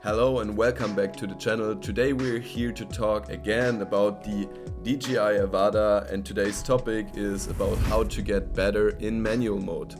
Hello and welcome back to the channel. Today we're here to talk again about the DJI Avata, and today's topic is about how to get better in manual mode.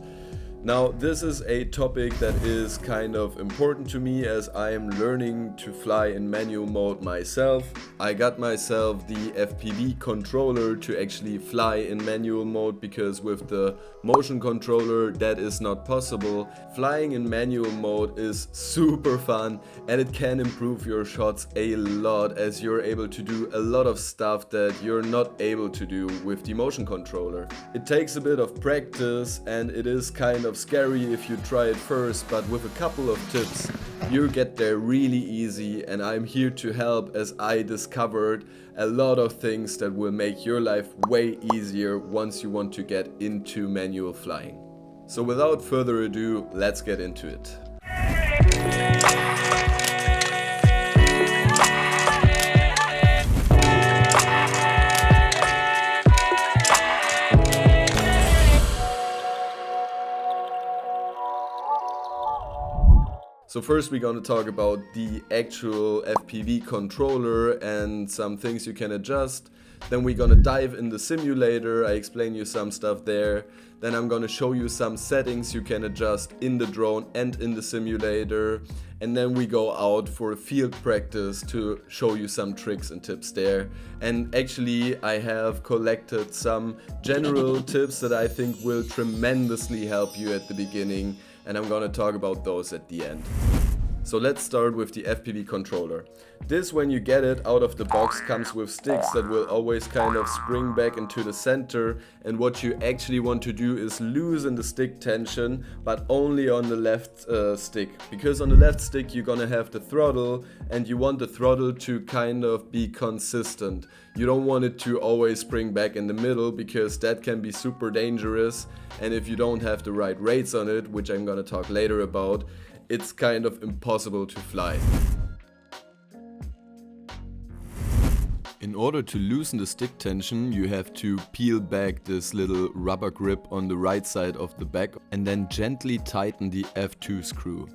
Now, this is a topic that is kind of important to me as I am learning to fly in manual mode myself. I got myself the FPV controller to actually fly in manual mode because with the motion controller that is not possible. Flying in manual mode is super fun and it can improve your shots a lot as you're able to do a lot of stuff that you're not able to do with the motion controller. It takes a bit of practice and it is kind of scary if you try it first, but with a couple of tips you get there really easy, and I'm here to help as I discovered a lot of things that will make your life way easier once you want to get into manual flying. So without further ado, let's get into it. So first we're going to talk about the actual FPV controller and some things you can adjust. Then we're going to dive in the simulator, I explain you some stuff there. Then I'm going to show you some settings you can adjust in the drone and in the simulator. And then we go out for a field practice to show you some tricks and tips there. And actually I have collected some general tips that I think will tremendously help you at the beginning, and I'm gonna talk about those at the end. So let's start with the FPV controller. This, when you get it out of the box, comes with sticks that will always kind of spring back into the center, and what you actually want to do is loosen the stick tension, but only on the left stick, because on the left stick you're gonna have the throttle and you want the throttle to kind of be consistent. You don't want it to always spring back in the middle because that can be super dangerous, and if you don't have the right rates on it, which I'm gonna talk later about, it's kind of impossible to fly. In order to loosen the stick tension, you have to peel back this little rubber grip on the right side of the back and then gently tighten the F2 screw.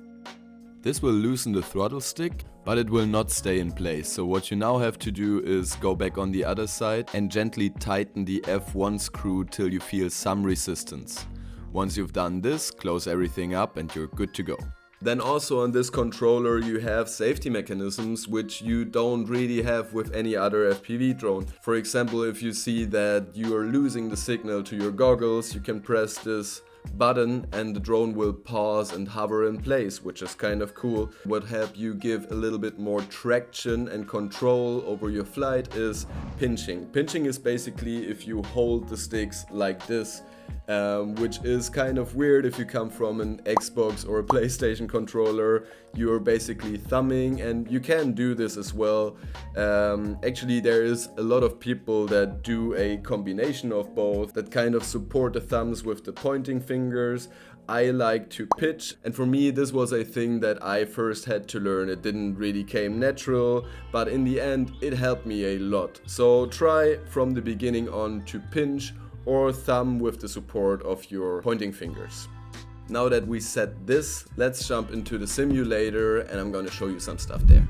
This will loosen the throttle stick, but it will not stay in place. So what you now have to do is go back on the other side and gently tighten the F1 screw till you feel some resistance. Once you've done this, close everything up and you're good to go. Then also on this controller you have safety mechanisms which you don't really have with any other FPV drone. For example, if you see that you are losing the signal to your goggles, you can press this button and the drone will pause and hover in place, which is kind of cool. What help you give a little bit more traction and control over your flight is pinching. Pinching is basically if you hold the sticks like this, which is kind of weird if you come from an Xbox or a PlayStation controller. You're basically thumbing, and you can do this as well. Actually, there is a lot of people that do a combination of both, that kind of support the thumbs with the pointing fingers. I like to pitch, and for me this was a thing that I first had to learn. It didn't really came natural, but in the end it helped me a lot. So try from the beginning on to pinch or thumb with the support of your pointing fingers. Now that we set this, let's jump into the simulator and I'm gonna show you some stuff there.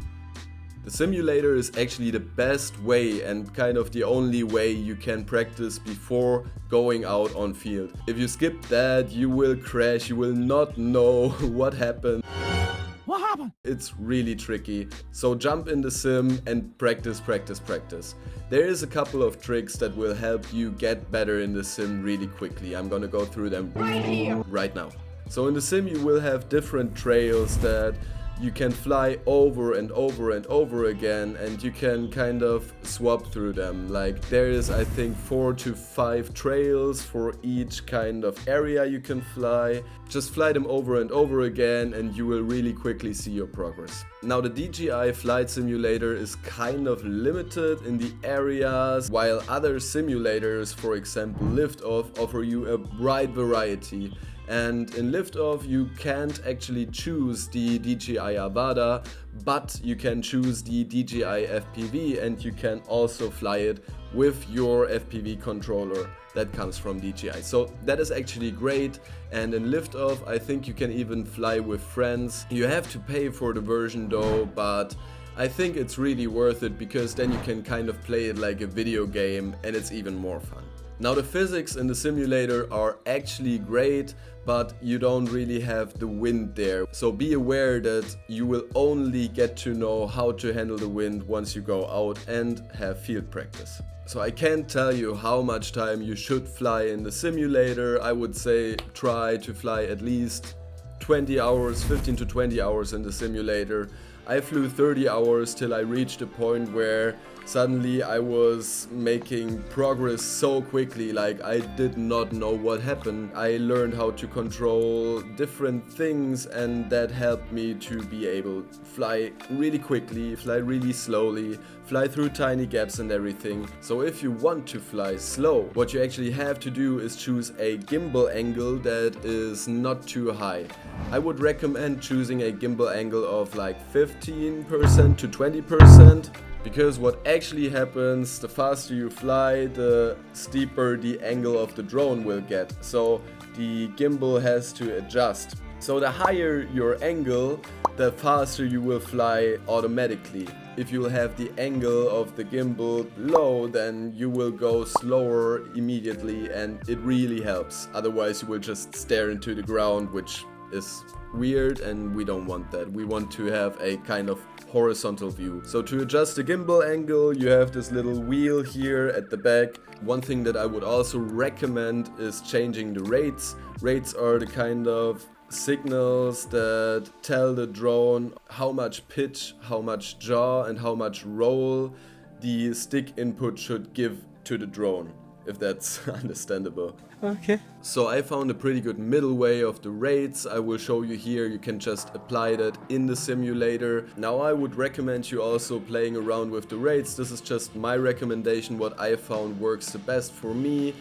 The simulator is actually the best way and kind of the only way you can practice before going out on field. If you skip that, you will crash, you will not know what happened. What happened? It's really tricky. So jump in the sim and practice. There is a couple of tricks that will help you get better in the sim really quickly. I'm gonna go through them right now. So in the sim you will have different trails that you can fly over and over again, and you can kind of swap through them. Like there is, I think, 4 to 5 trails for each kind of area you can fly. Just fly them over and over again and you will really quickly see your progress. Now the DJI Flight Simulator is kind of limited in the areas, while other simulators, for example Liftoff, offer you a wide variety. And in liftoff you can't actually choose the DJI Avata, but you can choose the DJI FPV, and you can also fly it with your FPV controller that comes from DJI. So that is actually great, and in liftoff I think you can even fly with friends. You have to pay for the version though, but I think it's really worth it because then you can kind of play it like a video game and it's even more fun. Now the physics in the simulator are actually great, but you don't really have the wind there. So be aware that you will only get to know how to handle the wind once you go out and have field practice. So I can't tell you how much time you should fly in the simulator. I would say try to fly at least 20 hours, 15 to 20 hours in the simulator. I flew 30 hours till I reached a point where suddenly I was making progress so quickly, like I did not know what happened. I learned how to control different things, and that helped me to be able to fly really quickly, fly really slowly, fly through tiny gaps and everything. So if you want to fly slow, what you actually have to do is choose a gimbal angle that is not too high. I would recommend choosing a gimbal angle of like 15% to 20%. Because what actually happens, the faster you fly, the steeper the angle of the drone will get. So the gimbal has to adjust. So the higher your angle, the faster you will fly automatically. If you have the angle of the gimbal low, then you will go slower immediately, and it really helps. Otherwise you will just stare into the ground, which is weird, and we don't want that. We want to have a kind of horizontal view. So to adjust the gimbal angle, you have this little wheel here at the back. One thing that I would also recommend is changing the rates. Rates are the kind of signals that tell the drone how much pitch, how much yaw, and how much roll the stick input should give to the drone, if that's understandable. Okay. So I found a pretty good middle way of the rates. I will show you here. You can just apply that in the simulator. Now I would recommend you also playing around with the rates. This is just my recommendation, what I found works the best for me.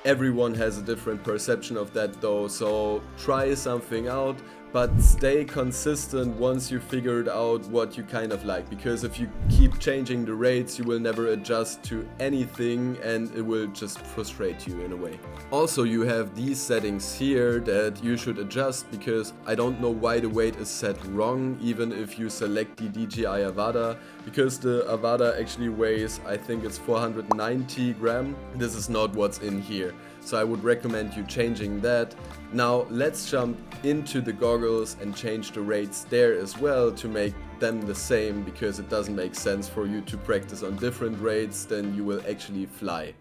Everyone has a different perception of that though, so try something out, but stay consistent once you figured out what you kind of like, because if you keep changing the rates you will never adjust to anything and it will just frustrate you in a way. Also you have these settings here that you should adjust, because I don't know why the weight is set wrong even if you select the DJI Avata, because the Avata actually weighs, I think it's 490 grams. This is not what's in here. So I would recommend you changing that. Now let's jump into the goggles and change the rates there as well to make them the same, because it doesn't make sense for you to practice on different rates than you will actually fly.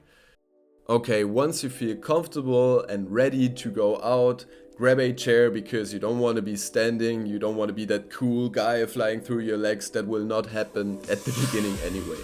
Okay, once you feel comfortable and ready to go out, grab a chair, because you don't want to be standing, you don't want to be that cool guy flying through your legs. That will not happen at the beginning anyway.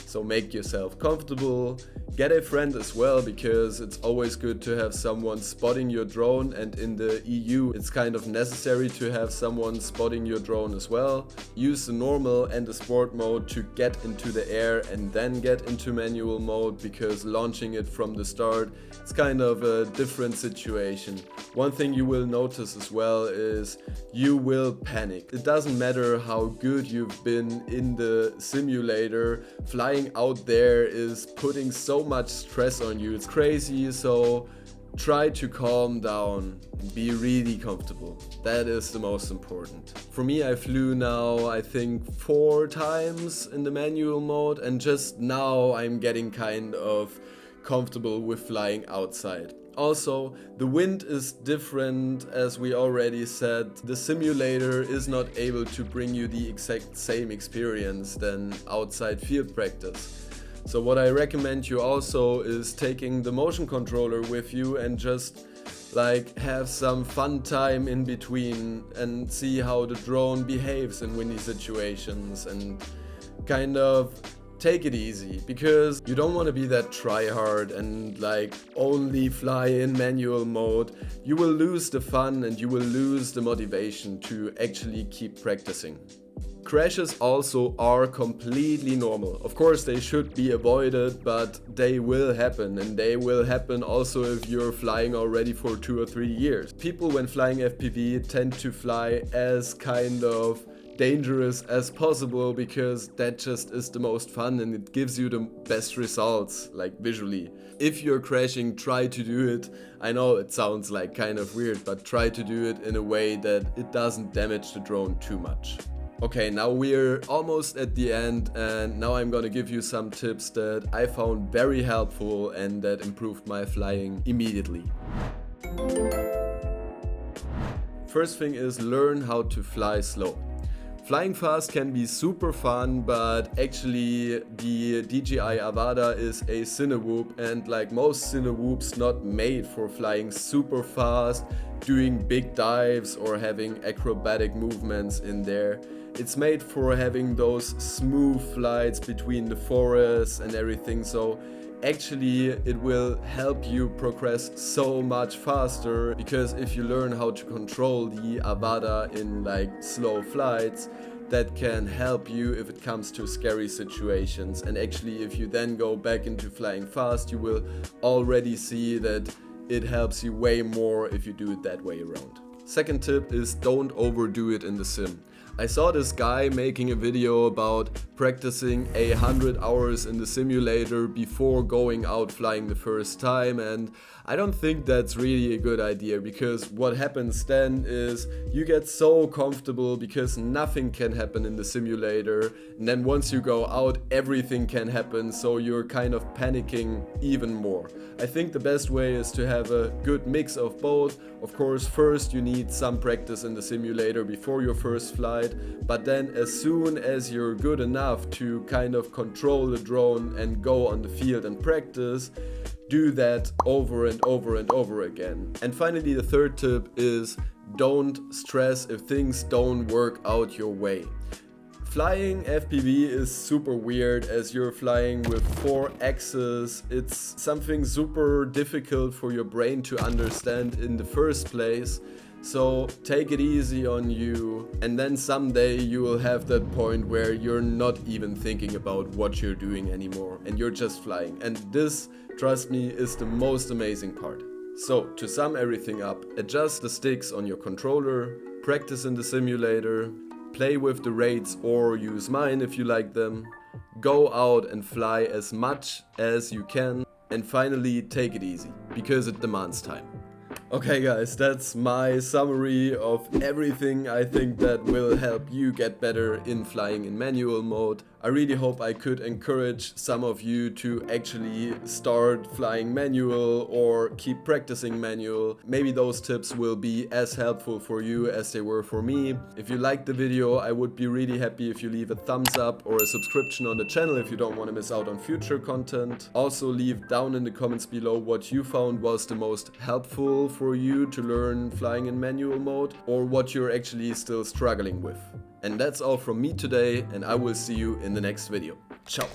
So make yourself comfortable, get a friend as well, because it's always good to have someone spotting your drone, and in the EU it's kind of necessary to have someone spotting your drone as well. Use the normal and the sport mode to get into the air and then get into manual mode, because launching it from the start, it's kind of a different situation. One thing you will notice as well is you will panic. It doesn't matter how good you've been in the simulator, flying out there is putting so much stress on you. It's crazy, so try to calm down, be really comfortable. That is the most important. For me, I flew now I think 4 times in the manual mode, and just now I'm getting kind of comfortable with flying outside. Also, the wind is different, as we already said. The simulator is not able to bring you the exact same experience than outside field practice. So what I recommend you also is taking the motion controller with you and just like have some fun time in between and see how the drone behaves in windy situations, and kind of take it easy, because you don't want to be that try-hard and like only fly in manual mode. You will lose the fun and you will lose the motivation to actually keep practicing. Crashes also are completely normal. Of course, they should be avoided, but they will happen, and they will happen also if you're flying already for 2 or 3 years. People when flying FPV tend to fly as kind of dangerous as possible because that just is the most fun and it gives you the best results, like visually. If you're crashing, try to do it. I know it sounds like kind of weird, but try to do it in a way that it doesn't damage the drone too much. Okay, now we're almost at the end, and now I'm gonna give you some tips that I found very helpful and that improved my flying immediately. First thing is learn how to fly slow. Flying fast can be super fun, but actually the DJI Avata is a Cinewhoop, and like most Cinewhoops, not made for flying super fast, doing big dives or having acrobatic movements in there. It's made for having those smooth flights between the forests and everything, so actually it will help you progress so much faster, because if you learn how to control the Avata in like slow flights, that can help you if it comes to scary situations. And actually if you then go back into flying fast, you will already see that it helps you way more if you do it that way around. Second tip is don't overdo it in the sim. I saw this guy making a video about practicing 100 hours in the simulator before going out flying the first time, and I don't think that's really a good idea, because what happens then is you get so comfortable because nothing can happen in the simulator, and then once you go out everything can happen, so you're kind of panicking even more. I think the best way is to have a good mix of both. Of course, first you need some practice in the simulator before your first flight, but then as soon as you're good enough to kind of control the drone and go on the field and practice, do that over and over and over again. And finally, the third tip is don't stress if things don't work out your way. Flying FPV is super weird as you're flying with 4 axes. It's something super difficult for your brain to understand in the first place. So take it easy on you, and then someday you will have that point where you're not even thinking about what you're doing anymore and you're just flying. And this, trust me, is the most amazing part. So to sum everything up, adjust the sticks on your controller, practice in the simulator, play with the rates or use mine if you like them, go out and fly as much as you can, and finally take it easy, because it demands time. Okay guys, that's my summary of everything I think that will help you get better in flying in manual mode. I really hope I could encourage some of you to actually start flying manual or keep practicing manual. Maybe those tips will be as helpful for you as they were for me. If you liked the video, I would be really happy if you leave a thumbs up or a subscription on the channel if you don't want to miss out on future content. Also leave down in the comments below what you found was the most helpful for you to learn flying in manual mode, or what you're actually still struggling with. And that's all from me today, and I will see you in the next video. Ciao!